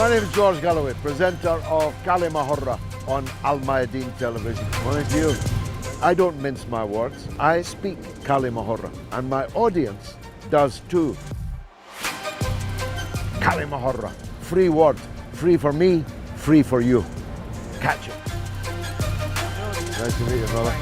My name is George Galloway, presenter of Kalima Horra on Al-Mayadeen Television. Mind you, I don't mince my words. I speak Kalima Horra, and my audience does too. Kalima Horra, free word, free for me, free for you. Catch it. Nice to meet you, brother.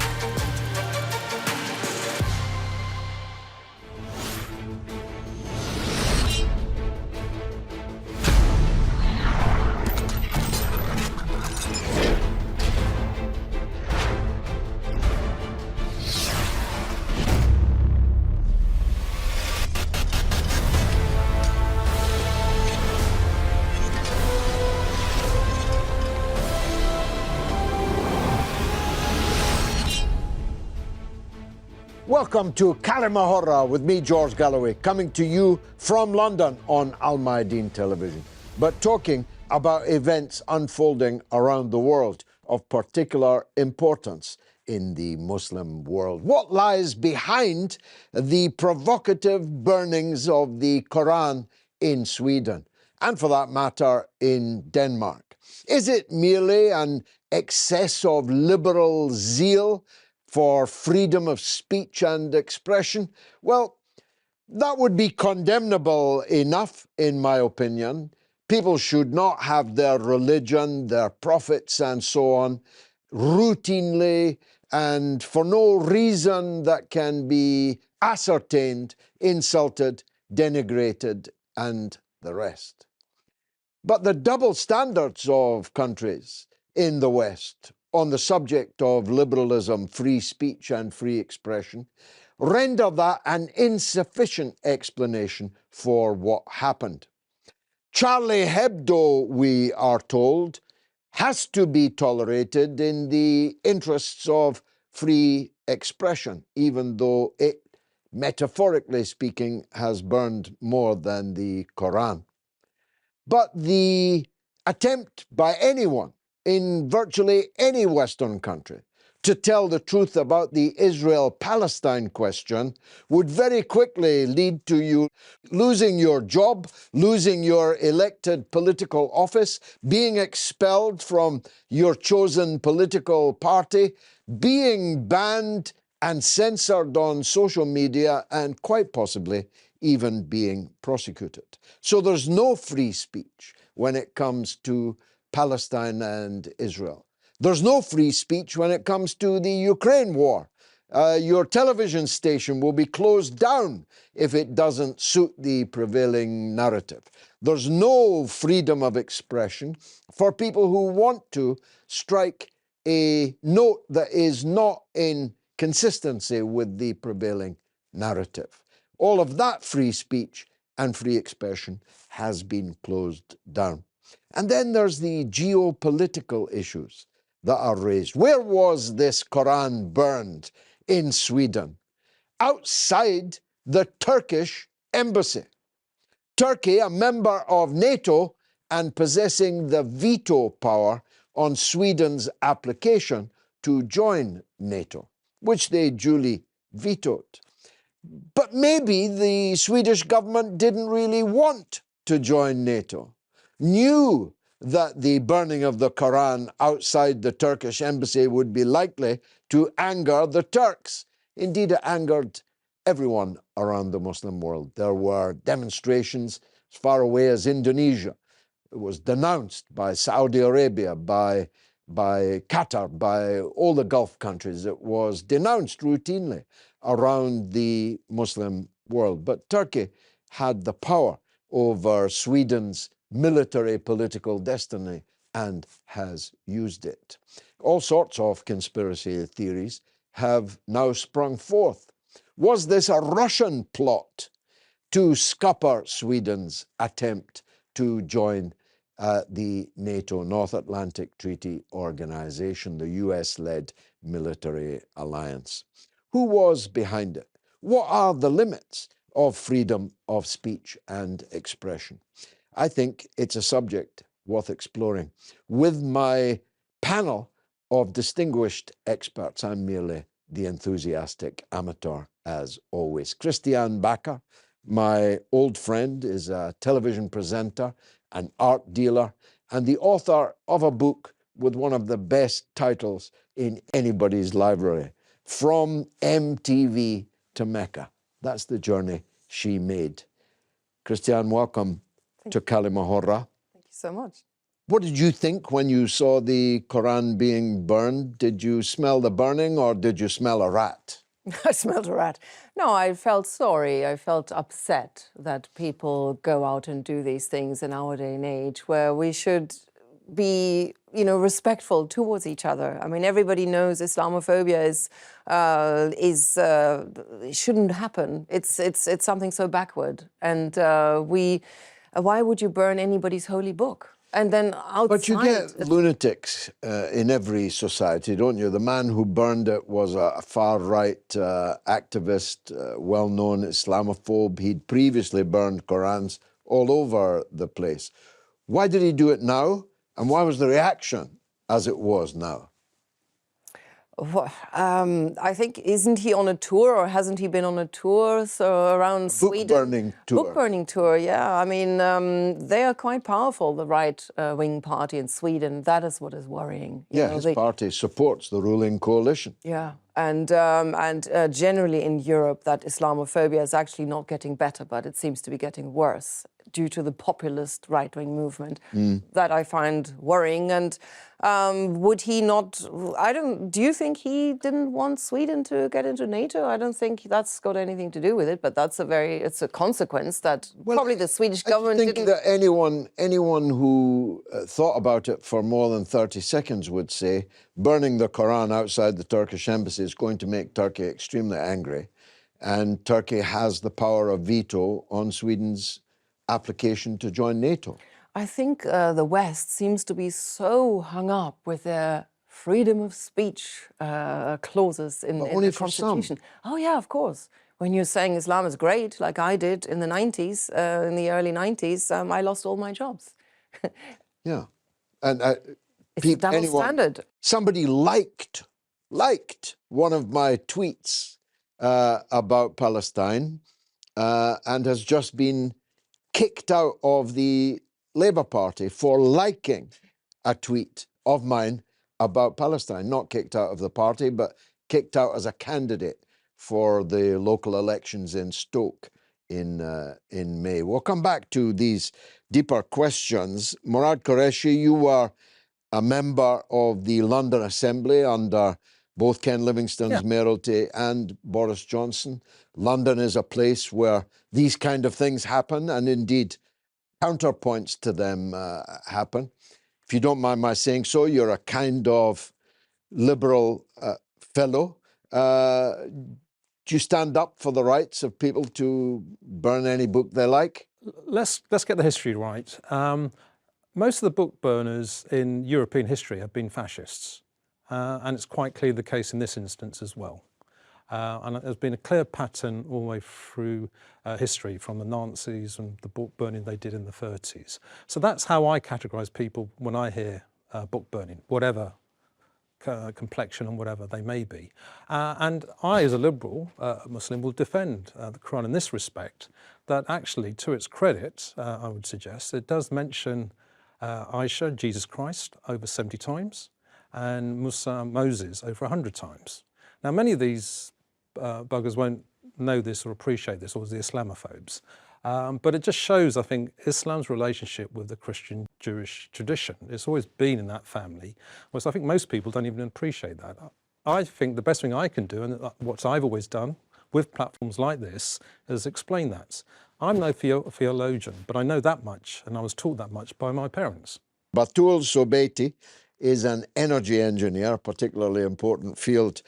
Welcome to Kalima Horra with me, George Galloway, coming to you from London on Al-Mayadeen Television, but talking about events unfolding around the world of particular importance in the Muslim world. What lies behind the provocative burnings of the Quran in Sweden, and for that matter, in Denmark? Is it merely an excess of liberal zeal for freedom of speech and expression? Well, that would be condemnable enough, in my opinion. People should not have their religion, their prophets, and so on, routinely and for no reason that can be ascertained, insulted, denigrated, and the rest. But the double standards of countries in the West on the subject of liberalism, free speech, and free expression render that an insufficient explanation for what happened. Charlie Hebdo, we are told, has to be tolerated in the interests of free expression, even though it, metaphorically speaking, has burned more than the Quran. But the attempt by anyone in virtually any Western country to tell the truth about the Israel-Palestine question would very quickly lead to you losing your job, losing your elected political office, being expelled from your chosen political party, being banned and censored on social media, and quite possibly even being prosecuted. So there's no free speech when it comes to Palestine and Israel. There's no free speech when it comes to the Ukraine war. Your television station will be closed down if it doesn't suit the prevailing narrative. There's no freedom of expression for people who want to strike a note that is not in consistency with the prevailing narrative. All of that free speech and free expression has been closed down. And then there's the geopolitical issues that are raised. Where was this Quran burned in Sweden? Outside the Turkish embassy. Turkey, a member of NATO and possessing the veto power on Sweden's application to join NATO, which they duly vetoed. But maybe the Swedish government didn't really want to join NATO, knew that the burning of the Quran outside the Turkish embassy would be likely to anger the Turks. Indeed, it angered everyone around the Muslim world. There were demonstrations as far away as Indonesia. It was denounced by Saudi Arabia, by Qatar, by all the Gulf countries. It was denounced routinely around the Muslim world. But Turkey had the power over Sweden's military political destiny and has used it. All sorts of conspiracy theories have now sprung forth. Was this a Russian plot to scupper Sweden's attempt to join the NATO, North Atlantic Treaty Organization, the US-led military alliance? Who was behind it? What are the limits of freedom of speech and expression? I think it's a subject worth exploring. With my panel of distinguished experts, I'm merely the enthusiastic amateur, as always. Christian Bakker, My old friend is a television presenter, an art dealer, and the author of a book with one of the best titles in anybody's library, From MTV to Mecca. That's the journey she made. Christiane, welcome to Kalimahorra. Thank you so much. What did you think when you saw the Quran being burned? Did you smell the burning or did you smell a rat? I smelled a rat. No, I felt sorry. I felt upset that people go out and do these things in our day and age where we should be, respectful towards each other. I mean, everybody knows Islamophobia it shouldn't happen. It's something so backward. And why would you burn anybody's holy book? And then outside... But you get lunatics in every society, don't you? The man who burned it was a far-right activist, well-known Islamophobe. He'd previously burned Qurans all over the place. Why did he do it now? And why was the reaction as it was now? I think, isn't he on a tour, or hasn't he been on a tour around Sweden? Book-burning tour. Book-burning tour, yeah. I mean, they are quite powerful, the right-wing party in Sweden. That is what is worrying. His party supports the ruling coalition. Yeah, and generally in Europe, that Islamophobia is actually not getting better, but it seems to be getting worse due to the populist right-wing movement. That I find worrying. And would he not, do you think he didn't want Sweden to get into NATO? I don't think that's got anything to do with it, but it's a consequence that probably the Swedish government didn't... I think that anyone who thought about it for more than 30 seconds would say burning the Quran outside the Turkish embassy is going to make Turkey extremely angry. And Turkey has the power of veto on Sweden's application to join NATO. I think the West seems to be so hung up with their freedom of speech clauses in the Constitution. Oh yeah, of course. When you're saying Islam is great, like I did in the 90s, in the early 90s, I lost all my jobs. Yeah. And it's a double standard. Somebody liked one of my tweets about Palestine and has just been kicked out of the Labour Party for liking a tweet of mine about Palestine. Not kicked out of the party, but kicked out as a candidate for the local elections in Stoke in May. We'll come back to these deeper questions. Murad Qureshi, you were a member of the London Assembly under both Ken Livingstone's mayoralty and Boris Johnson. London is a place where these kind of things happen, and indeed counterpoints to them happen. If you don't mind my saying so, you're a kind of liberal fellow. Do you stand up for the rights of people to burn any book they like? Let's get the history right. Most of the book burners in European history have been fascists. And it's quite clearly the case in this instance as well. And there's been a clear pattern all the way through history, from the Nazis and the book burning they did in the 30s. So that's how I categorise people when I hear book burning, whatever complexion and whatever they may be. And I, as a liberal Muslim, will defend the Quran in this respect, that actually, to its credit, I would suggest, it does mention Aisha, Jesus Christ, over 70 times, and Musa, Moses, over 100 times. Now, many of these buggers won't know this or appreciate this, or the Islamophobes, but it just shows, I think, Islam's relationship with the Christian-Jewish tradition. It's always been in that family, whereas I think most people don't even appreciate that. I think the best thing I can do, and what I've always done with platforms like this, is explain that. I'm no theologian, but I know that much, and I was taught that much by my parents. Batul Sobeiti is an energy engineer, a particularly important field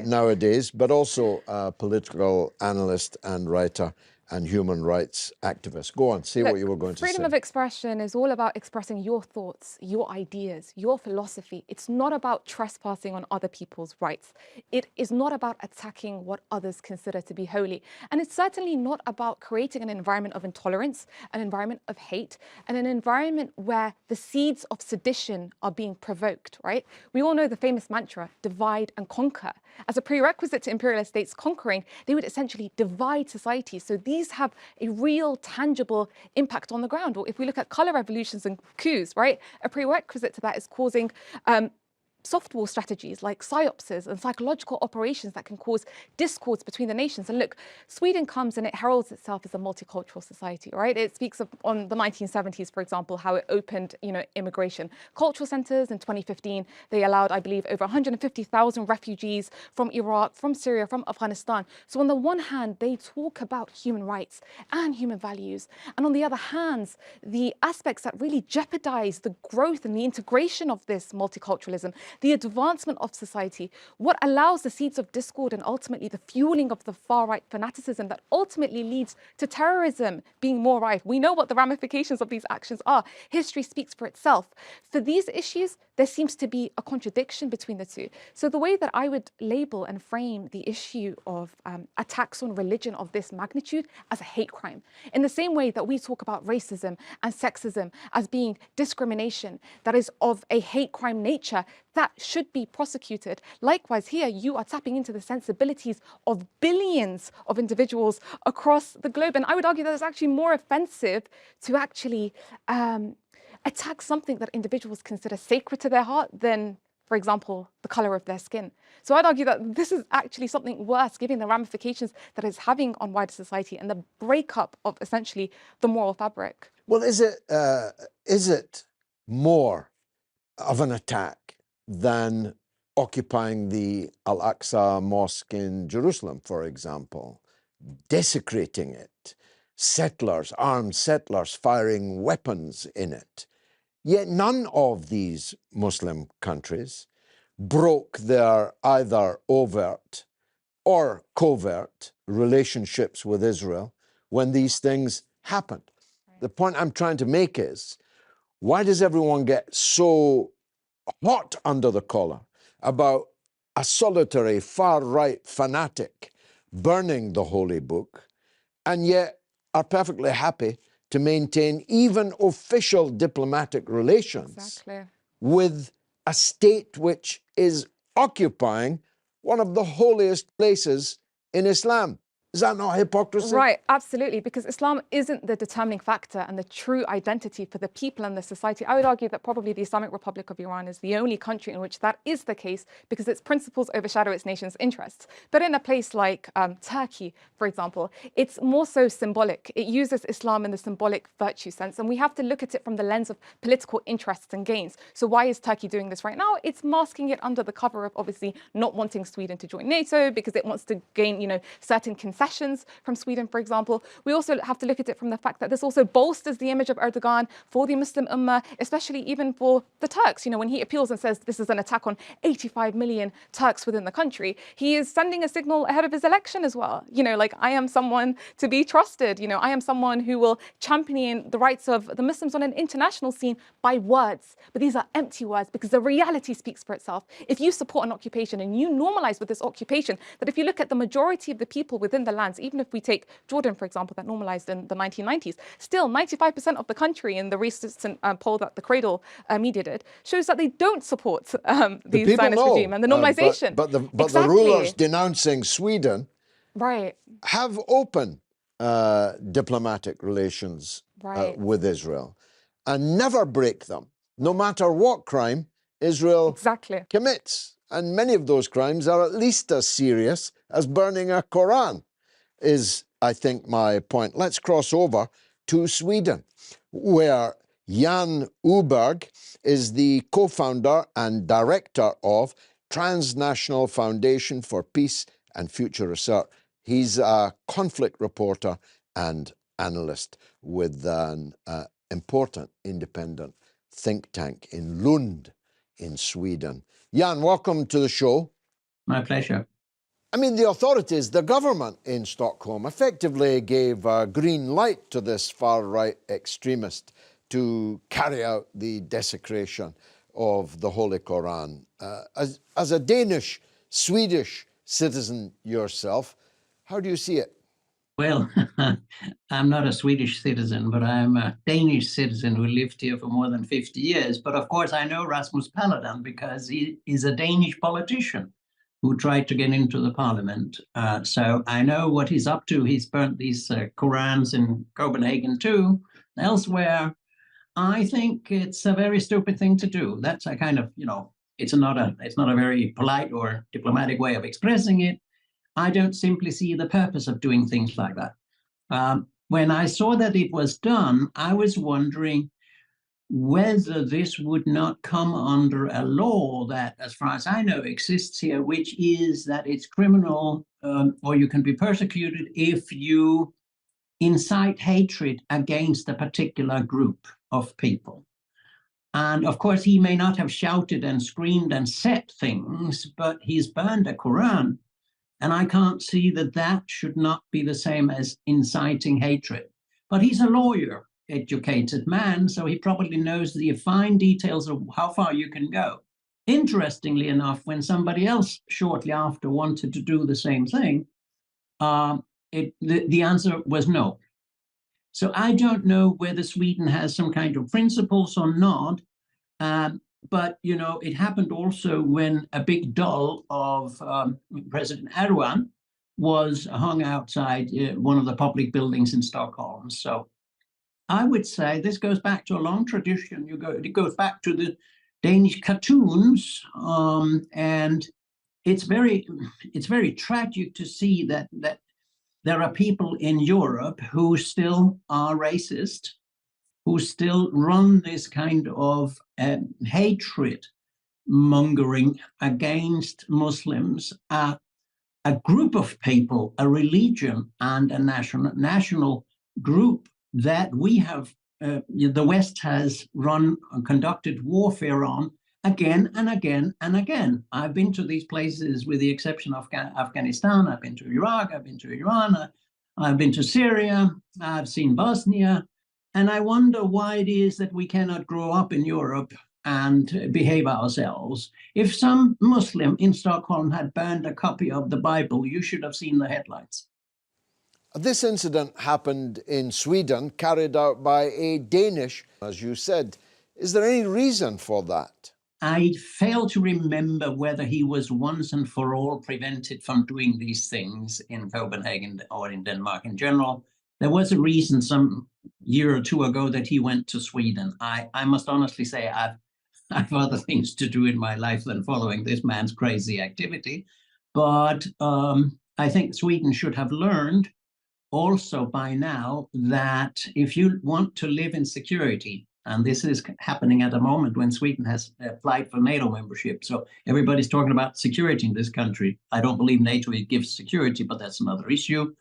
nowadays, but also a political analyst and writer and human rights activist. Go on, say what you were going to say. Freedom of expression is all about expressing your thoughts, your ideas, your philosophy. It's not about trespassing on other people's rights. It is not about attacking what others consider to be holy. And it's certainly not about creating an environment of intolerance, an environment of hate, and an environment where the seeds of sedition are being provoked, right? We all know the famous mantra, divide and conquer. As a prerequisite to imperialist states conquering, they would essentially divide society. So these these have a real tangible impact on the ground. Or if we look at color revolutions and coups, right, a prerequisite to that is causing soft war strategies like psyopses and psychological operations that can cause discords between the nations. And look, Sweden comes and it heralds itself as a multicultural society, right? It speaks of, on the 1970s, for example, how it opened, immigration cultural centers. In 2015, they allowed, I believe, over 150,000 refugees from Iraq, from Syria, from Afghanistan. So on the one hand, they talk about human rights and human values. And on the other hand, the aspects that really jeopardize the growth and the integration of this multiculturalism, the advancement of society, what allows the seeds of discord and ultimately the fueling of the far-right fanaticism that ultimately leads to terrorism being more rife. We know what the ramifications of these actions are. History speaks for itself. For these issues, there seems to be a contradiction between the two. So the way that I would label and frame the issue of attacks on religion of this magnitude as a hate crime, in the same way that we talk about racism and sexism as being discrimination that is of a hate crime nature, that should be prosecuted. Likewise, here you are tapping into the sensibilities of billions of individuals across the globe. And I would argue that it's actually more offensive to actually attack something that individuals consider sacred to their heart than, for example, the color of their skin. So I'd argue that this is actually something worse, given the ramifications that it's having on wider society and the breakup of essentially the moral fabric. Well, is it more of an attack than occupying the Al-Aqsa Mosque in Jerusalem, for example, desecrating it, settlers, armed settlers firing weapons in it? Yet none of these Muslim countries broke their either overt or covert relationships with Israel when these things happened. The point I'm trying to make is, why does everyone get so hot under the collar about a solitary far-right fanatic burning the holy book, and yet are perfectly happy to maintain even official diplomatic relations with a state which is occupying one of the holiest places in Islam? Is that not hypocrisy? Right, absolutely, because Islam isn't the determining factor and the true identity for the people and the society. I would argue that probably the Islamic Republic of Iran is the only country in which that is the case, because its principles overshadow its nation's interests. But in a place like Turkey, for example, it's more so symbolic. It uses Islam in the symbolic virtue sense, and we have to look at it from the lens of political interests and gains. So why is Turkey doing this right now? It's masking it under the cover of obviously not wanting Sweden to join NATO, because it wants to gain, certain concessions from Sweden, for example. We also have to look at it from the fact that this also bolsters the image of Erdogan for the Muslim Ummah, especially even for the Turks. When he appeals and says this is an attack on 85 million Turks within the country, he is sending a signal ahead of his election as well. Like, I am someone to be trusted. I am someone who will champion the rights of the Muslims on an international scene by words. But these are empty words, because the reality speaks for itself. If you support an occupation and you normalize with this occupation, that if you look at the majority of the people within the lands, even if we take Jordan, for example, that normalized in the 1990s, still 95% of the country in the recent poll that the Cradle media did shows that they don't support the Zionist regime and the normalization. But the rulers denouncing Sweden have open diplomatic relations with Israel and never break them, no matter what crime Israel commits. And many of those crimes are at least as serious as burning a Quran, is, I think, my point. Let's cross over to Sweden, where Jan Oberg is the co-founder and director of Transnational Foundation for Peace and Future Research. He's a conflict reporter and analyst with an important independent think tank in Lund in Sweden. Jan, welcome to the show. My pleasure. I mean, the authorities, the government in Stockholm, effectively gave a green light to this far-right extremist to carry out the desecration of the Holy Quran. As a Danish, Swedish citizen yourself, how do you see it? Well, I'm not a Swedish citizen, but I'm a Danish citizen who lived here for more than 50 years. But of course, I know Rasmus Paludan because he is a Danish politician. who tried to get into the parliament. So I know what he's up to. He's burnt these Korans in Copenhagen too. Elsewhere, I think it's a very stupid thing to do. That's a kind of, it's not a very polite or diplomatic way of expressing it. I don't simply see the purpose of doing things like that. When I saw that it was done, I was wondering whether this would not come under a law that, as far as I know, exists here, which is that it's criminal or you can be persecuted if you incite hatred against a particular group of people. And of course, he may not have shouted and screamed and said things, but he's burned a Quran. And I can't see that that should not be the same as inciting hatred. But he's a lawyer, educated man, so he probably knows the fine details of how far you can go. Interestingly enough, when somebody else shortly after wanted to do the same thing, the answer was no. So I don't know whether Sweden has some kind of principles or not. But, it happened also when a big doll of President Erdogan was hung outside one of the public buildings in Stockholm. So I would say this goes back to a long tradition. It goes back to the Danish cartoons, and it's very tragic to see that there are people in Europe who still are racist, who still run this kind of hatred mongering against Muslims, a group of people, a religion, and a national group that we have, the West has conducted warfare on again and again and again. I've been to these places with the exception of Afghanistan. I've been to Iraq, I've been to Iran, I've been to Syria, I've seen Bosnia. And I wonder why it is that we cannot grow up in Europe and behave ourselves. If some Muslim in Stockholm had burned a copy of the Bible, you should have seen the headlines. This incident happened in Sweden, carried out by a Danish, as you said. Is there any reason for that? I fail to remember whether he was once and for all prevented from doing these things in Copenhagen or in Denmark in general. There was a reason some year or two ago that he went to Sweden. I must honestly say I've other things to do in my life than following this man's crazy activity. But I think Sweden should have learned also by now that if you want to live in security, and this is happening at a moment when Sweden has applied for NATO membership. So everybody's talking about security in this country. I don't believe NATO gives security, but that's another issue.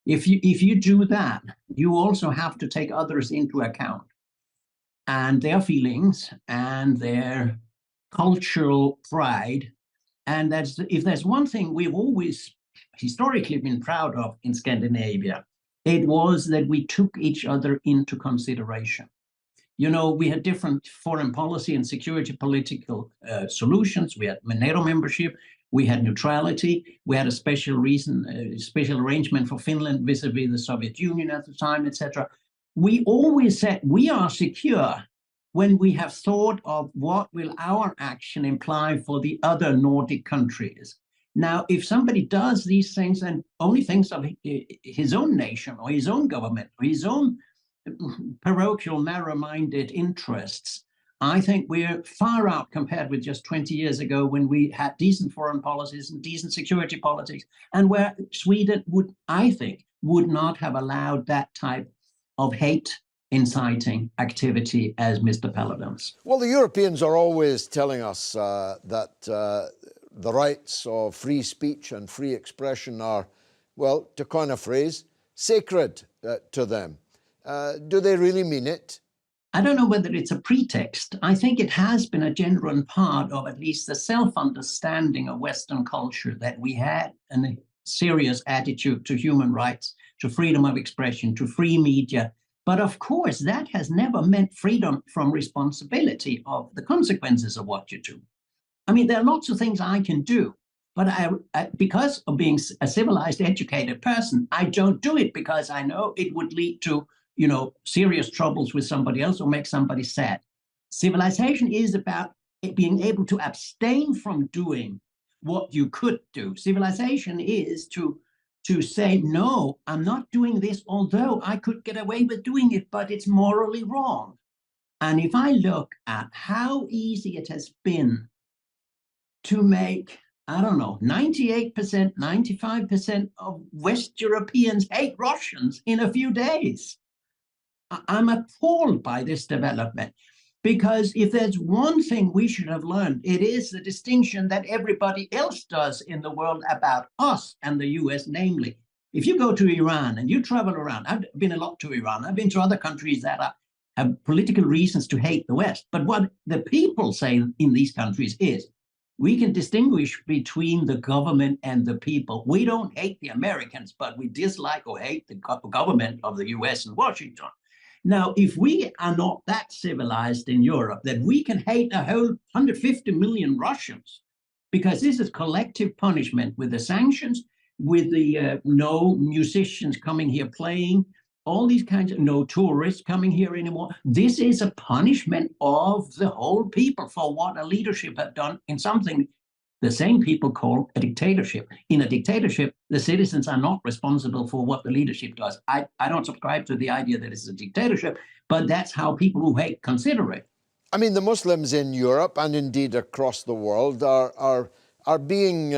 If you do that, you also have to take others into account and their feelings and their cultural pride. And if there's one thing we've always historically been proud of in Scandinavia, it was that we took each other into consideration. We had different foreign policy and security political solutions. We had NATO membership, we had neutrality, we had a special arrangement for Finland vis-a-vis the Soviet Union at the time, etc. We always said we are secure when we have thought of what will our action imply for the other Nordic countries. Now, if somebody does these things and only thinks of his own nation or his own government or his own parochial, narrow-minded interests, I think we're far out compared with just 20 years ago when we had decent foreign policies and decent security politics, and where Sweden would not have allowed that type of hate inciting activity as Mr. Paludan's. Well, the Europeans are always telling us that the rights of free speech and free expression are, well, to coin a phrase, sacred to them. Do they really mean it? I don't know whether it's a pretext. I think it has been a genuine part of at least the self-understanding of Western culture that we had a serious attitude to human rights, to freedom of expression, to free media. But of course, that has never meant freedom from responsibility of the consequences of what you do. I mean, there are lots of things I can do, but because of being a civilized, educated person, I don't do it because I know it would lead to serious troubles with somebody else or make somebody sad. Civilization is about being able to abstain from doing what you could do. Civilization is to say, no, I'm not doing this, although I could get away with doing it, but it's morally wrong. And if I look at how easy it has been to make, I don't know, 98%, 95% of West Europeans hate Russians in a few days. I'm appalled by this development. Because if there's one thing we should have learned, it is the distinction that everybody else does in the world about us and the US, namely, if you go to Iran and you travel around, I've been a lot to Iran, I've been to other countries that have political reasons to hate the West. But what the people say in these countries is, we can distinguish between the government and the people. We don't hate the Americans, but we dislike or hate the government of the US and Washington. Now, if we are not that civilized in Europe that we can hate a whole 150 million Russians, because this is collective punishment with the sanctions, with the no musicians coming here playing, all these kinds of no tourists coming here anymore. This is a punishment of the whole people for what a leadership have done in something the same people call a dictatorship. In a dictatorship, the citizens are not responsible for what the leadership does. I don't subscribe to the idea that it's a dictatorship, but that's how people who hate consider it. I mean, the Muslims in Europe and indeed across the world are being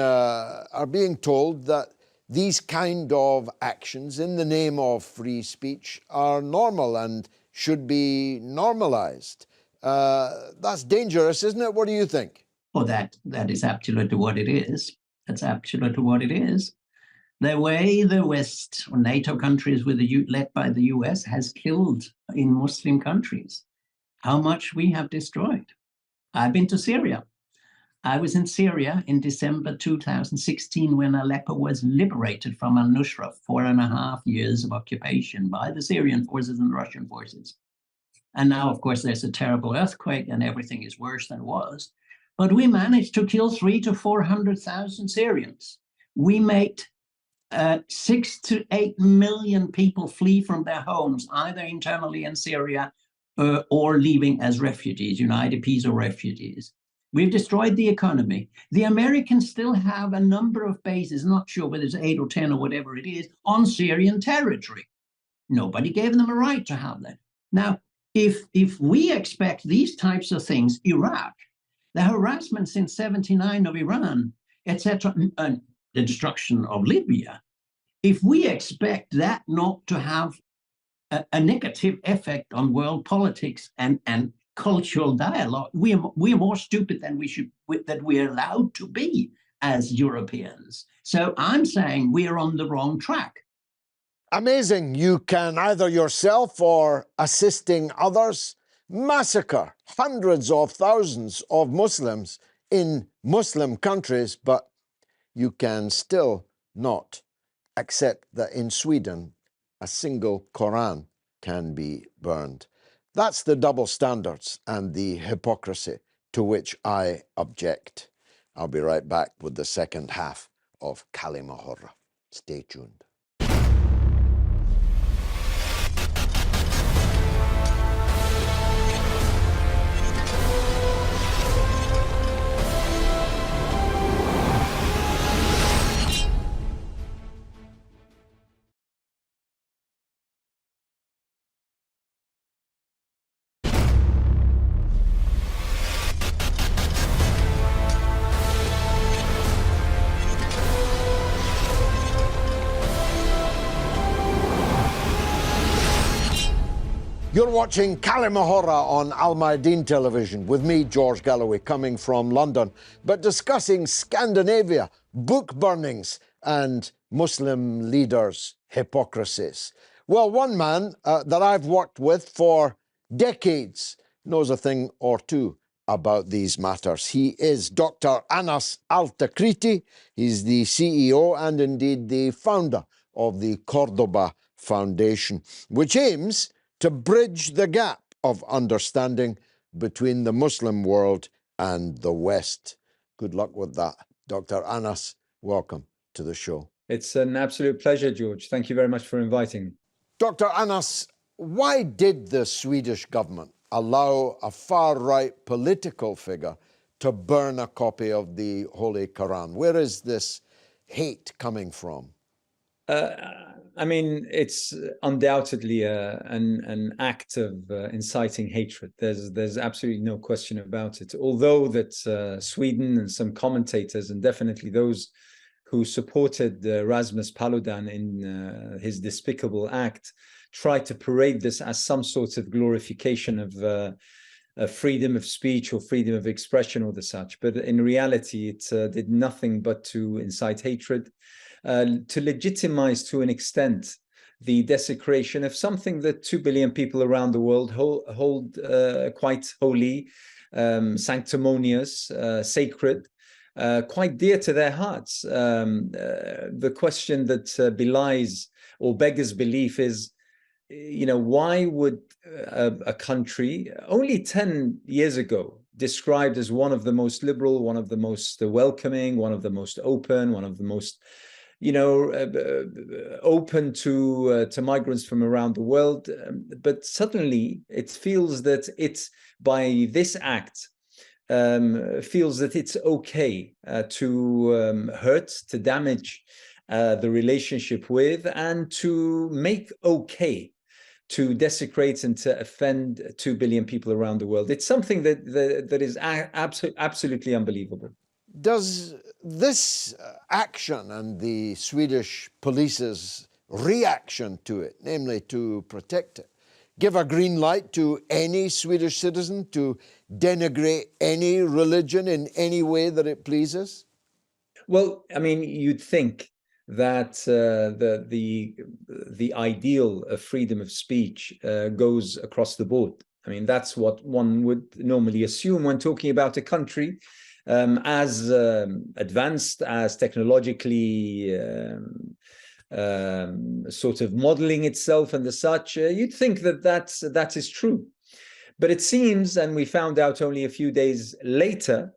told that these kind of actions in the name of free speech are normal and should be normalized. That's dangerous, isn't it? What do you think? Well, that is absolutely what it is. That's absolutely what it is. The way the West, or NATO countries led by the US, has killed in Muslim countries, how much we have destroyed. I've been to Syria. I was in Syria in December 2016 when Aleppo was liberated from al-Nusra, 4.5 years of occupation by the Syrian forces and the Russian forces. And now, of course, there's a terrible earthquake and everything is worse than it was. But we managed to kill 300,000 to 400,000 Syrians. We made 6 to 8 million people flee from their homes, either internally in Syria or leaving as refugees, IDPs or refugees. We've destroyed the economy. The Americans still have a number of bases, not sure whether it's 8 or 10 or whatever it is, on Syrian territory. Nobody gave them a right to have that. Now, if we expect these types of things, Iraq, the harassment since 1979 of Iran, etc., and the destruction of Libya, if we expect that not to have a negative effect on world politics and cultural dialogue, we are more stupid than we're allowed to be as Europeans. So I'm saying we are on the wrong track. Amazing. You can either yourself or assisting others massacre hundreds of thousands of Muslims in Muslim countries, but you can still not accept that in Sweden a single Quran can be burned. That's the double standards and the hypocrisy to which I object. I'll be right back with the second half of Kalima Horra. Stay tuned. You're watching Kalima Horra on Al-Mayadeen Television with me, George Galloway, coming from London, but discussing Scandinavia, book burnings, and Muslim leaders' hypocrisies. Well, one man that I've worked with for decades knows a thing or two about these matters. He is Dr. Anas Al-Takriti. He's the CEO and indeed the founder of the Cordoba Foundation, which aims to bridge the gap of understanding between the Muslim world and the West. Good luck with that. Dr. Anas, welcome to the show. It's an absolute pleasure, George. Thank you very much for inviting me. Dr. Anas, why did the Swedish government allow a far-right political figure to burn a copy of the Holy Quran? Where is this hate coming from? I mean, it's undoubtedly an act of inciting hatred. There's absolutely no question about it. Although that Sweden and some commentators, and definitely those who supported Rasmus Paludan in his despicable act, tried to parade this as some sort of glorification of freedom of speech or freedom of expression or the such. But in reality, it did nothing but to incite hatred, to legitimize to an extent the desecration of something that 2 billion people around the world hold quite holy, sanctimonious, sacred, quite dear to their hearts. The question that belies or beggars belief is, why would a country only 10 years ago described as one of the most liberal, one of the most welcoming, one of the most open, one of the most open to migrants from around the world, but suddenly it feels that it's by this act feels that it's okay to hurt, to damage the relationship with, and to make okay to desecrate and to offend 2 billion people around the world. It's something that is absolutely unbelievable. Does this action and the Swedish police's reaction to it, namely to protect it, give a green light to any Swedish citizen to denigrate any religion in any way that it pleases? Well, I mean, you'd think that the ideal of freedom of speech goes across the board. I mean, that's what one would normally assume when talking about a country as advanced, as technologically sort of modeling itself and the such. You'd think that that is true. But it seems, and we found out only a few days later,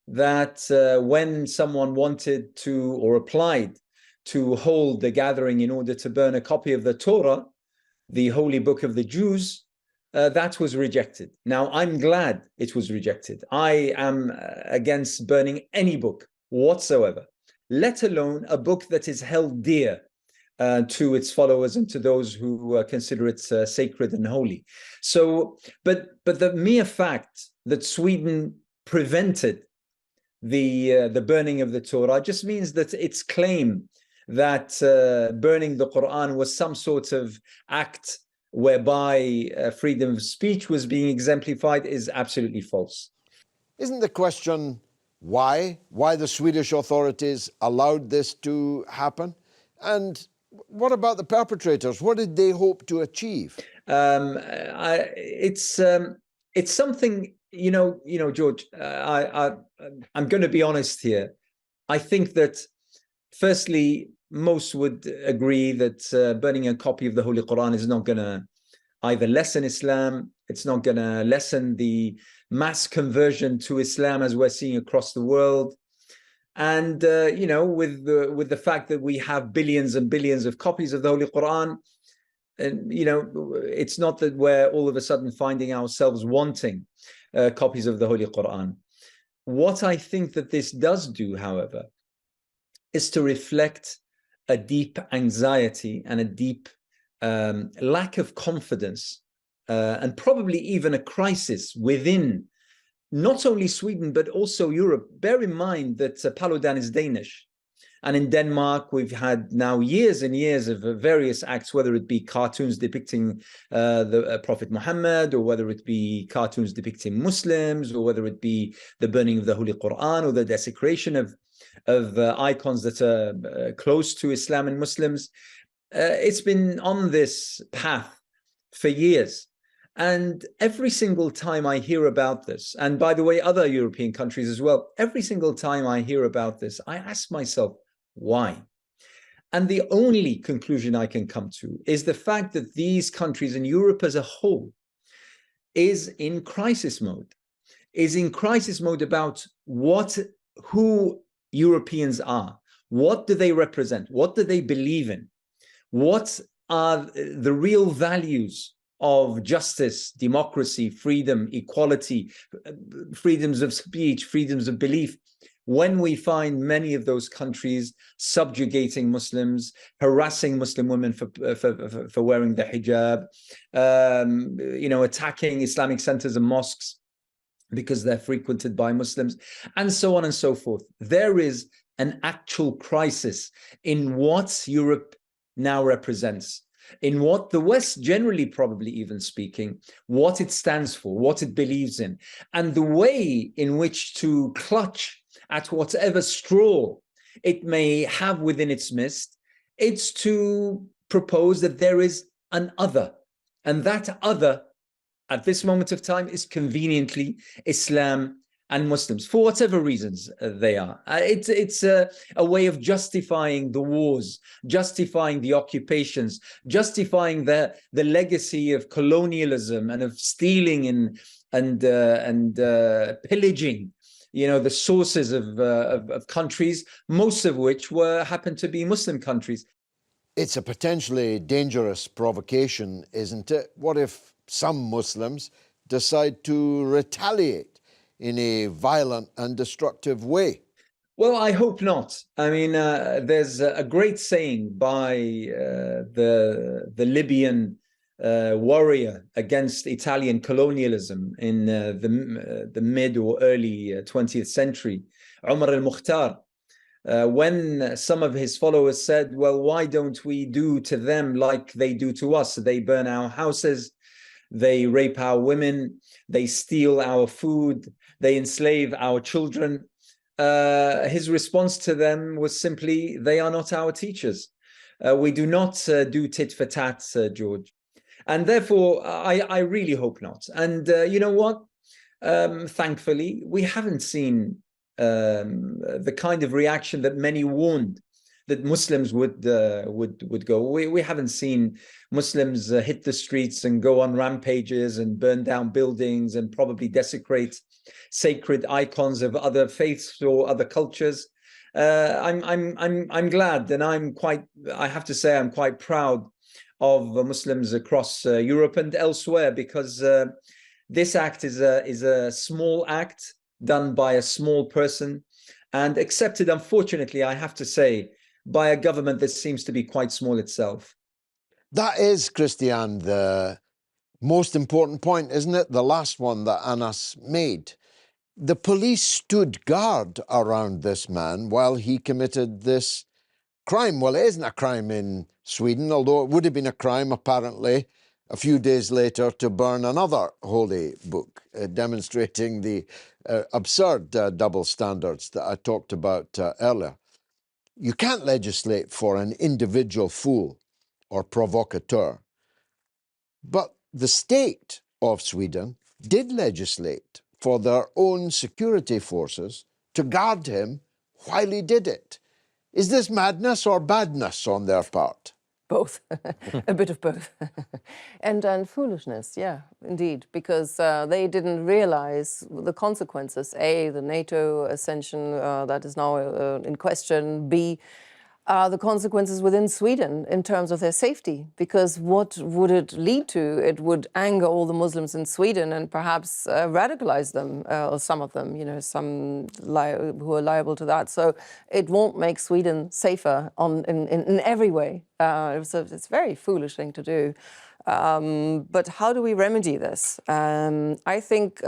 that when someone wanted to or applied to hold the gathering in order to burn a copy of the Torah, the holy book of the Jews, that was rejected. Now, I'm glad it was rejected. I am against burning any book whatsoever, let alone a book that is held dear to its followers and to those who consider it sacred and holy. So, but the mere fact that Sweden prevented the burning of the Torah just means that its claim that burning the Quran was some sort of act whereby freedom of speech was being exemplified is absolutely false. Isn't the question why the Swedish authorities allowed this to happen? And what about the perpetrators? What did they hope to achieve? It's something, George, I'm going to be honest here. I think that firstly, most would agree that burning a copy of the Holy Quran is not going to either lessen Islam, it's not going to lessen the mass conversion to Islam as we're seeing across the world. And, with the fact that we have billions and billions of copies of the Holy Quran, and, it's not that we're all of a sudden finding ourselves wanting copies of the Holy Quran. What I think that this does do, however, is to reflect a deep anxiety and a deep lack of confidence and probably even a crisis within not only Sweden, but also Europe. Bear in mind that Paludan is Danish. And in Denmark, we've had now years and years of various acts, whether it be cartoons depicting the Prophet Muhammad, or whether it be cartoons depicting Muslims, or whether it be the burning of the Holy Quran, or the desecration of icons that are close to Islam and Muslims. It's been on this path for years. And every single time I hear about this, and by the way, other European countries as well, every single time I hear about this, I ask myself, why? And the only conclusion I can come to is the fact that these countries and Europe as a whole is in crisis mode, about who Europeans are. What do they represent? What do they believe in? What are the real values of justice, democracy, freedom, equality, freedoms of speech, freedoms of belief, when we find many of those countries subjugating Muslims, harassing Muslim women for wearing the hijab, attacking Islamic centers and mosques because they're frequented by Muslims, and so on and so forth. There is an actual crisis in what Europe now represents, in what the West generally, probably even speaking, what it stands for, what it believes in, and the way in which to clutch at whatever straw it may have within its midst. It's to propose that there is an other, and that other at this moment of time is conveniently Islam and Muslims, for whatever reasons they are. It's a way of justifying the wars, justifying the occupations, justifying the legacy of colonialism and of stealing and pillaging, the sources of countries, most of which happen to be Muslim countries. It's a potentially dangerous provocation, isn't it? What if some Muslims decide to retaliate in a violent and destructive way? Well, I hope not. I mean, there's a great saying by the Libyan warrior against Italian colonialism in the mid or early 20th century, Umar al-Mukhtar, when some of his followers said, well, why don't we do to them like they do to us? They burn our houses, they rape our women, they steal our food, they enslave our children. His response to them was simply, they are not our teachers. We do not do tit for tat, George. And therefore, I really hope not. And you know what? Thankfully, we haven't seen the kind of reaction that many warned that Muslims would go. We haven't seen Muslims hit the streets and go on rampages and burn down buildings and probably desecrate sacred icons of other faiths or other cultures. I'm glad, and I have to say I'm quite proud of Muslims across Europe and elsewhere, because this act is a small act done by a small person and accepted, unfortunately, I have to say, by a government that seems to be quite small itself. That is, Christian, the most important point, isn't it? The last one that Anas made. The police stood guard around this man while he committed this crime. Well, it isn't a crime in Sweden, although it would have been a crime, apparently, a few days later to burn another holy book, demonstrating the absurd double standards that I talked about earlier. You can't legislate for an individual fool or provocateur. But the state of Sweden did legislate for their own security forces to guard him while he did it. Is this madness or badness on their part? Both, a bit of both. and foolishness, yeah, indeed, because they didn't realize the consequences. A, the NATO ascension that is now in question. B, the consequences within Sweden in terms of their safety, because what would it lead to? It would anger all the Muslims in Sweden and perhaps radicalize them, or some of them, some who are liable to that. So it won't make Sweden safer in every way. So it's a very foolish thing to do. But how do we remedy this? I think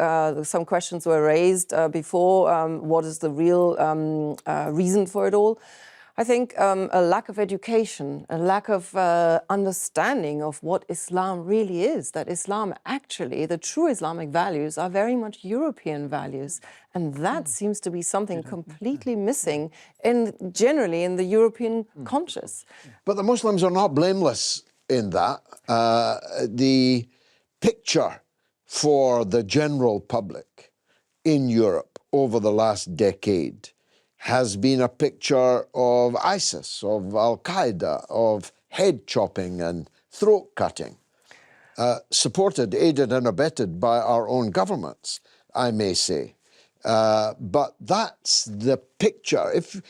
some questions were raised before. What is the real reason for it all? I think a lack of education, a lack of understanding of what Islam really is, that Islam actually, the true Islamic values are very much European values. And that seems to be something completely missing generally in the European conscious. But the Muslims are not blameless in that. The picture for the general public in Europe over the last decade has been a picture of ISIS, of Al-Qaeda, of head chopping and throat cutting, supported, aided and abetted by our own governments, I may say. But that's the picture. If,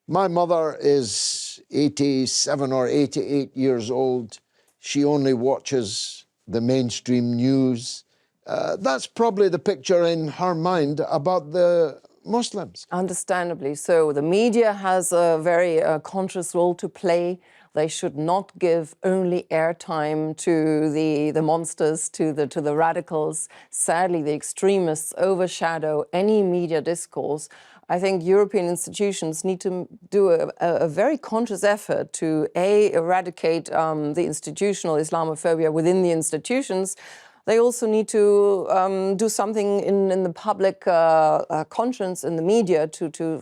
my mother is 87 or 88 years old. she only watches the mainstream news. That's probably the picture in her mind about the Muslims. Understandably so. The media has a very conscious role to play. They should not give only airtime to the monsters, to the radicals. Sadly, the extremists overshadow any media discourse. I think European institutions need to do a very conscious effort to eradicate the institutional Islamophobia within the institutions. They also need to do something in the public conscience in the media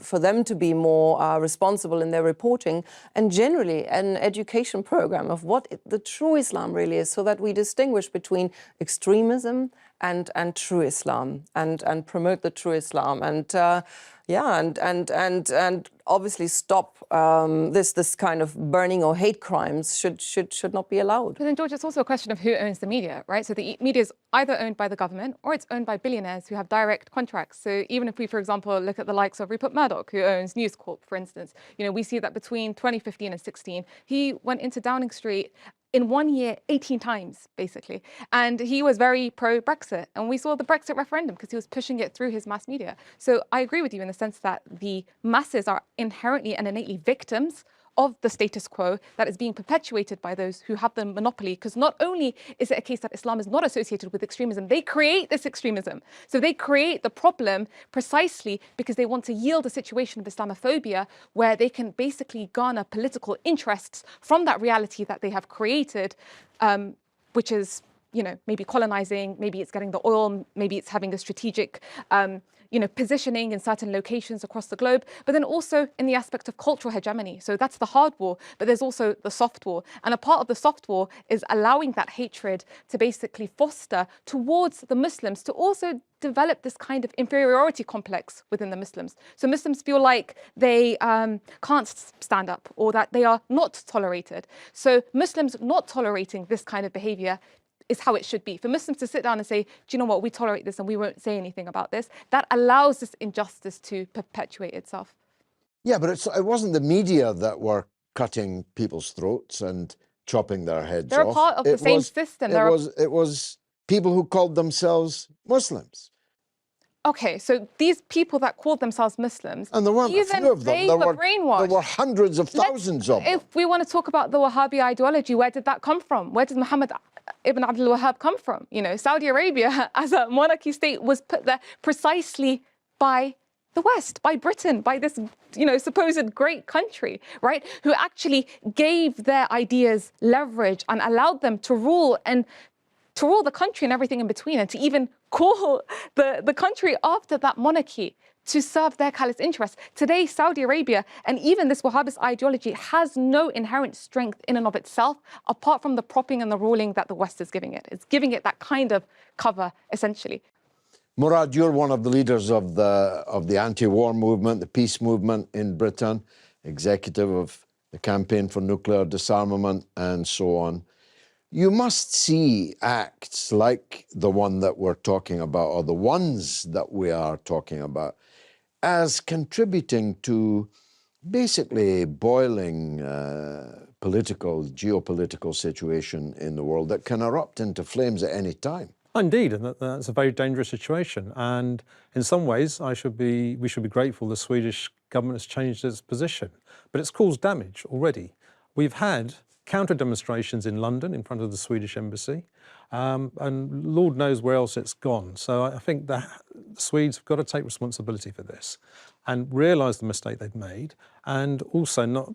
for them to be more responsible in their reporting, and generally an education program of what the true Islam really is, so that we distinguish between extremism and true Islam, and promote the true Islam, and and obviously stop this kind of burning or hate crimes should not be allowed. But then, George, it's also a question of who owns the media, right? So the media is either owned by the government or it's owned by billionaires who have direct contracts. So even if we, for example, look at the likes of Rupert Murdoch, who owns News Corp, for instance, we see that between 2015 and 16, he went into Downing Street in 1 year, 18 times, basically. And he was very pro-Brexit. And we saw the Brexit referendum because he was pushing it through his mass media. So I agree with you in the sense that the masses are inherently and innately victims of the status quo that is being perpetuated by those who have the monopoly. Because not only is it a case that Islam is not associated with extremism, they create this extremism. So they create the problem precisely because they want to yield a situation of Islamophobia where they can basically garner political interests from that reality that they have created, which is, maybe colonizing, maybe it's getting the oil, maybe it's having a strategic positioning in certain locations across the globe, but then also in the aspect of cultural hegemony. So that's the hard war, but there's also the soft war. And a part of the soft war is allowing that hatred to basically foster towards the Muslims to also develop this kind of inferiority complex within the Muslims. So Muslims feel like they can't stand up, or that they are not tolerated. So Muslims not tolerating this kind of behavior is how it should be. For Muslims to sit down and say, do you know what, we tolerate this and we won't say anything about this, that allows this injustice to perpetuate itself. Yeah, but it wasn't the media that were cutting people's throats and chopping their heads off. They're a part of the same system. It was people who called themselves Muslims. Okay, so these people that called themselves Muslims, and there weren't a few of them. They were brainwashed. There were hundreds of thousands of them. If we want to talk about the Wahhabi ideology, where did that come from? Where did Muhammad Ibn Abdul Wahhab come from? Saudi Arabia as a monarchy state was put there precisely by the West, by Britain, by this, supposed great country, right? Who actually gave their ideas leverage and allowed them to rule the country and everything in between, and to even call the country after that monarchy to serve their callous interests. Today, Saudi Arabia and even this Wahhabist ideology has no inherent strength in and of itself, apart from the propping and the ruling that the West is giving it. It's giving it that kind of cover, essentially. Murad, you're one of the leaders of the anti-war movement, the peace movement in Britain, executive of the campaign for nuclear disarmament and so on. You must see acts like the one that we're talking about, or the ones that we are talking about, as contributing to basically boiling geopolitical situation in the world that can erupt into flames at any time. Indeed, and that's a very dangerous situation. And in some ways, we should be grateful the Swedish government has changed its position. But it's caused damage already. We've had counter-demonstrations in London in front of the Swedish embassy, and Lord knows where else it's gone. So I think the Swedes have got to take responsibility for this and realise the mistake they've made, and also not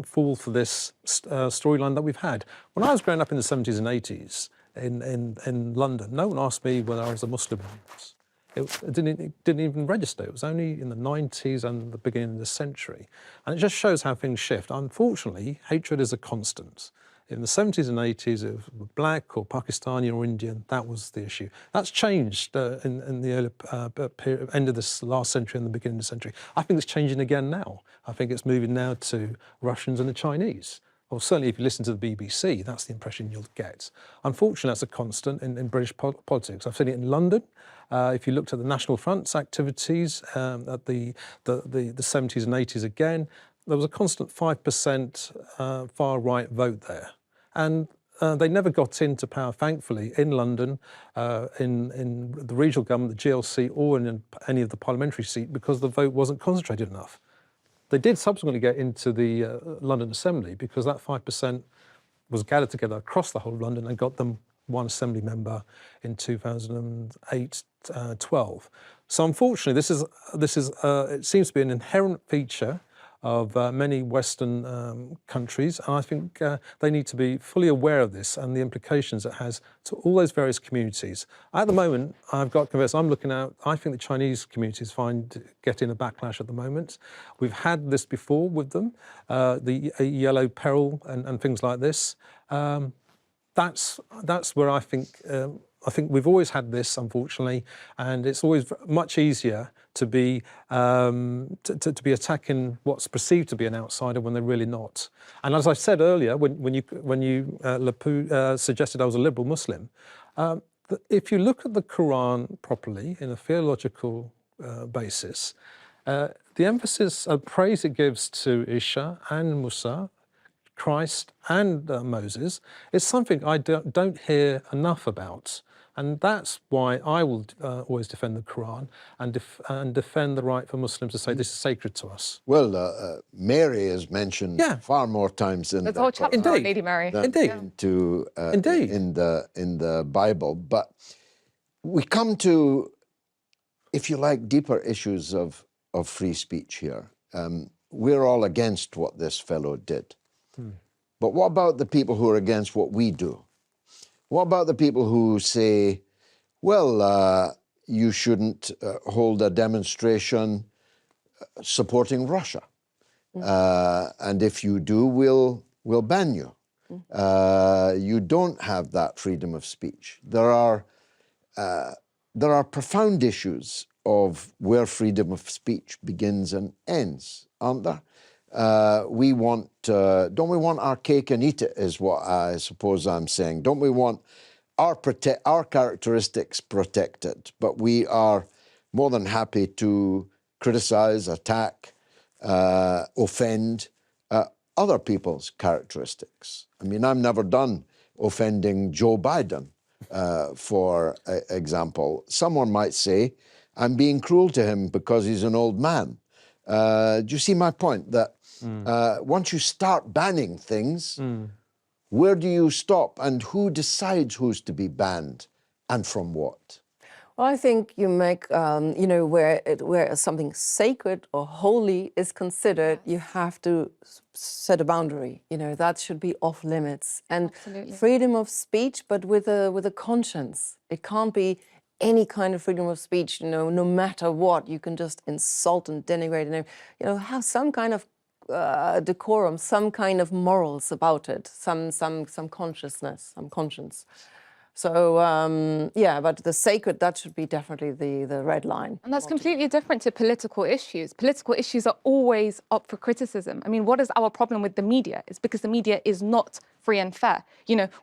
fall for this storyline that we've had. When I was growing up in the 70s and 80s in London, no one asked me whether I was a Muslim or not. It didn't even register. It was only in the 90s and the beginning of the century. And it just shows how things shift. Unfortunately, hatred is a constant. In the 70s and 80s, it was black or Pakistani or Indian, that was the issue. That's changed in the early end of this last century and the beginning of the century. I think it's changing again now. I think it's moving now to Russians and the Chinese. Well, certainly if you listen to the BBC, that's the impression you'll get. Unfortunately, that's a constant in British politics. I've seen it in London. If you looked at the National Front's activities at the 70s and 80s again, there was a constant 5% far-right vote there. And they never got into power, thankfully, in London, in the regional government, the GLC, or in any of the parliamentary seat, because the vote wasn't concentrated enough. They did subsequently get into the London Assembly, because that 5% was gathered together across the whole of London and got them one Assembly member in 2008-12. So unfortunately, this is it seems to be an inherent feature of many Western countries, and I think they need to be fully aware of this and the implications it has to all those various communities. At the moment, I've got to confess, I'm looking out, I think the Chinese communities find getting a backlash at the moment. We've had this before with them, the yellow peril and things like this. That's where I think we've always had this, unfortunately, and it's always much easier to be attacking what's perceived to be an outsider when they're really not. And as I said earlier, when you suggested I was a liberal Muslim, if you look at the Quran properly in a theological basis, the emphasis of praise it gives to Isha and Musa, Christ and Moses, is something I don't hear enough about. And that's why I will always defend the Quran and defend the right for Muslims to say this is sacred to us. Well, Mary is mentioned far more times in There's a whole chapter on Lady Mary. Indeed. In the Bible. But we come to, if you like, deeper issues of free speech here. We're all against what this fellow did. But what about the people who are against what we do? What about the people who say, well, you shouldn't hold a demonstration supporting Russia, and if you do, we'll ban you. You don't have that freedom of speech. There are profound issues of where freedom of speech begins and ends, aren't there? Don't we want our cake and eat it, is what I suppose I'm saying. Don't we want our characteristics protected, but we are more than happy to criticize, attack, offend other people's characteristics. I mean, I'm never done offending Joe Biden, for example. Someone might say I'm being cruel to him because he's an old man. Do you see my point? That once you start banning things, where do you stop, and who decides who's to be banned and from what? Well, I think you make, where something sacred or holy is considered, you have to set a boundary. That should be off limits. And freedom of speech, but with a conscience. It can't be any kind of freedom of speech, no matter what. You can just insult and denigrate and, have some kind of decorum, some kind of morals about it, some consciousness, some conscience. So, but the sacred, that should be definitely the red line. And that's completely different to political issues. Political issues are always up for criticism. I mean, what is our problem with the media? It's because the media is not free and fair.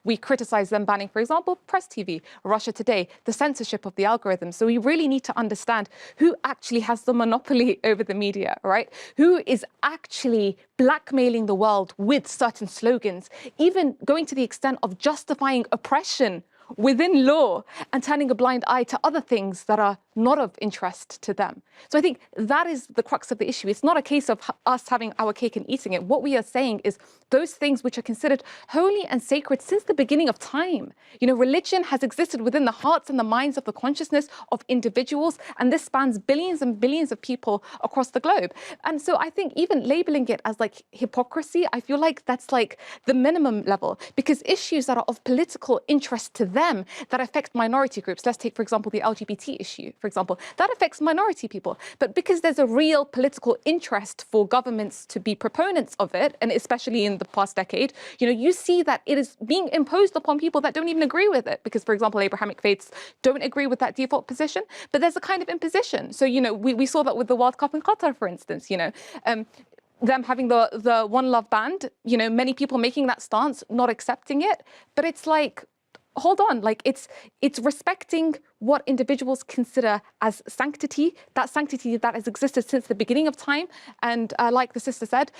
We criticize them banning, for example, Press TV, Russia Today, the censorship of the algorithms. So we really need to understand who actually has the monopoly over the media, right? Who is actually blackmailing the world with certain slogans, even going to the extent of justifying oppression within law and turning a blind eye to other things that are not of interest to them. So I think that is the crux of the issue. It's not a case of us having our cake and eating it. What we are saying is those things which are considered holy and sacred since the beginning of time. Religion has existed within the hearts and the minds of the consciousness of individuals, and this spans billions and billions of people across the globe. And so I think even labeling it as like hypocrisy, I feel like that's like the minimum level, because issues that are of political interest to them, that affect minority groups. Let's take, for example, the LGBT issue, for example. That affects minority people. But because there's a real political interest for governments to be proponents of it, and especially in the past decade, you see that it is being imposed upon people that don't even agree with it. Because, for example, Abrahamic faiths don't agree with that default position, but there's a kind of imposition. So, we saw that with the World Cup in Qatar, for instance, them having the One Love band, many people making that stance, not accepting it. But it's like, hold on, like it's respecting what individuals consider as sanctity, that has existed since the beginning of time. And like the sister said,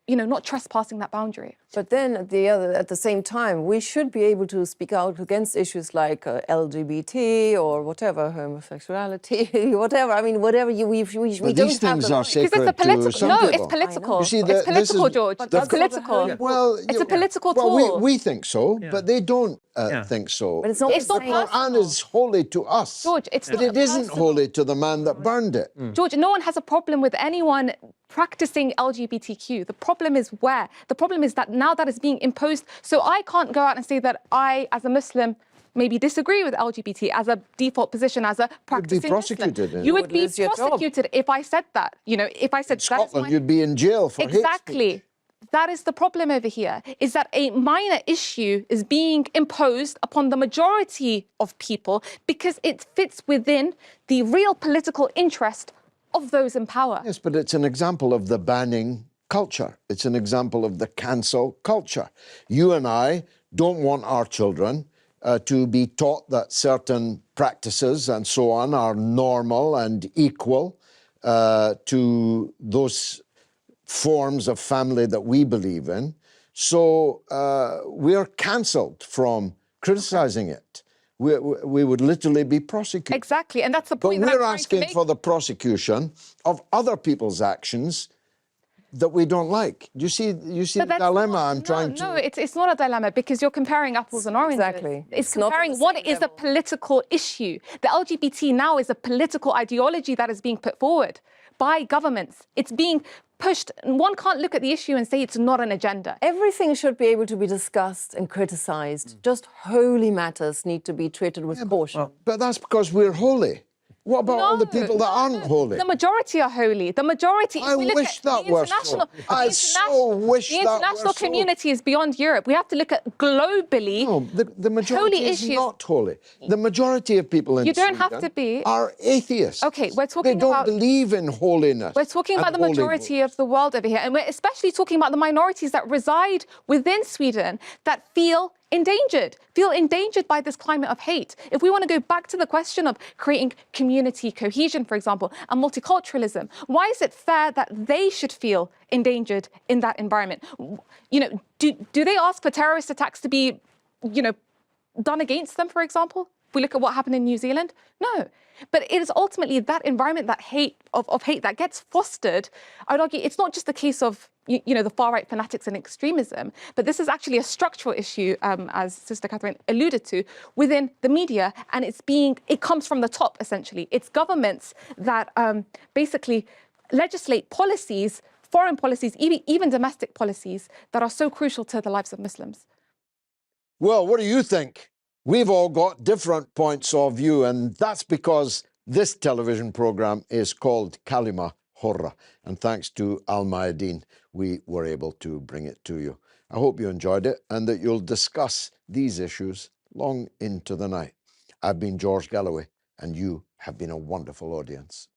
not trespassing that boundary. But then at the same time, we should be able to speak out against issues like LGBT or whatever, homosexuality, whatever. I mean, whatever we But don't these have things the are right. sacred Because it's a political. to some No, people. it's political. You see, It's this is- political, George. But It's that's not political. the- Well, It's a political well, tool. we think so, but they don't think so. But it's not It's the not same. The Quran is holy to us, George, it's but not it isn't personal. holy to the man that burned it. George, no one has a problem with anyone practicing LGBTQ. The problem is where? The problem is that now that is being imposed. So I can't go out and say that I, as a Muslim, maybe disagree with LGBT as a default position, as a practicing prosecuted, Muslim. eh? You would be lose your job. prosecuted if I said that. You know, if I said that is Scotland, my- you'd be in jail for hate speech. Exactly. That is the problem over here, is that a minor issue is being imposed upon the majority of people because it fits within the real political interest of those in power. Yes, but it's an example of the banning culture. It's an example of the cancel culture. You and I don't want our children to be taught that certain practices and so on are normal and equal to those forms of family that we believe in. So we're cancelled from criticizing it. We would literally be prosecuted. Exactly, and that's the But point that I'm we're trying to asking make. for the prosecution of other people's actions that we don't like. Do you see the But that's dilemma not- I'm trying to... No, it's not a dilemma because you're comparing apples and oranges. Exactly. It's It's not on comparing the what same is a level. political issue. The LGBT now is a political ideology that is being put forward by governments. It's being pushed. One can't look at the issue and say it's not an agenda. Everything should be able to be discussed and criticized. Just holy matters need to be treated with caution. But that's because we're holy. What about all the people that aren't holy? The majority are holy. The majority. if I we look wish at that the were so. international- I the so interna- wish the that were international so. community is beyond Europe. We have to look at globally. No, the majority Holy is issues- not holy. The majority of people in You don't have Sweden to be. are atheists. Okay, we're talking They don't about- believe in holiness. We're talking about and the holy majority books. of the world over here, and we're especially talking about the minorities that reside within Sweden that feel endangered by this climate of hate. If we want to go back to the question of creating community cohesion, for example, and multiculturalism, why is it fair that they should feel endangered in that environment? You know, do they ask for terrorist attacks to be, done against them, for example? If we look at what happened in New Zealand, no. But it is ultimately that environment, that hate of hate that gets fostered. I'd argue it's not just the case of the far-right fanatics and extremism, but this is actually a structural issue, as Sister Catherine alluded to, within the media, and it comes from the top, essentially. It's governments that basically legislate policies, foreign policies, even domestic policies, that are so crucial to the lives of Muslims. Well, what do you think? We've all got different points of view, and that's because this television program is called Kalima Horra. And thanks to Al-Mayadeen, we were able to bring it to you. I hope you enjoyed it and that you'll discuss these issues long into the night. I've been George Galloway, and you have been a wonderful audience.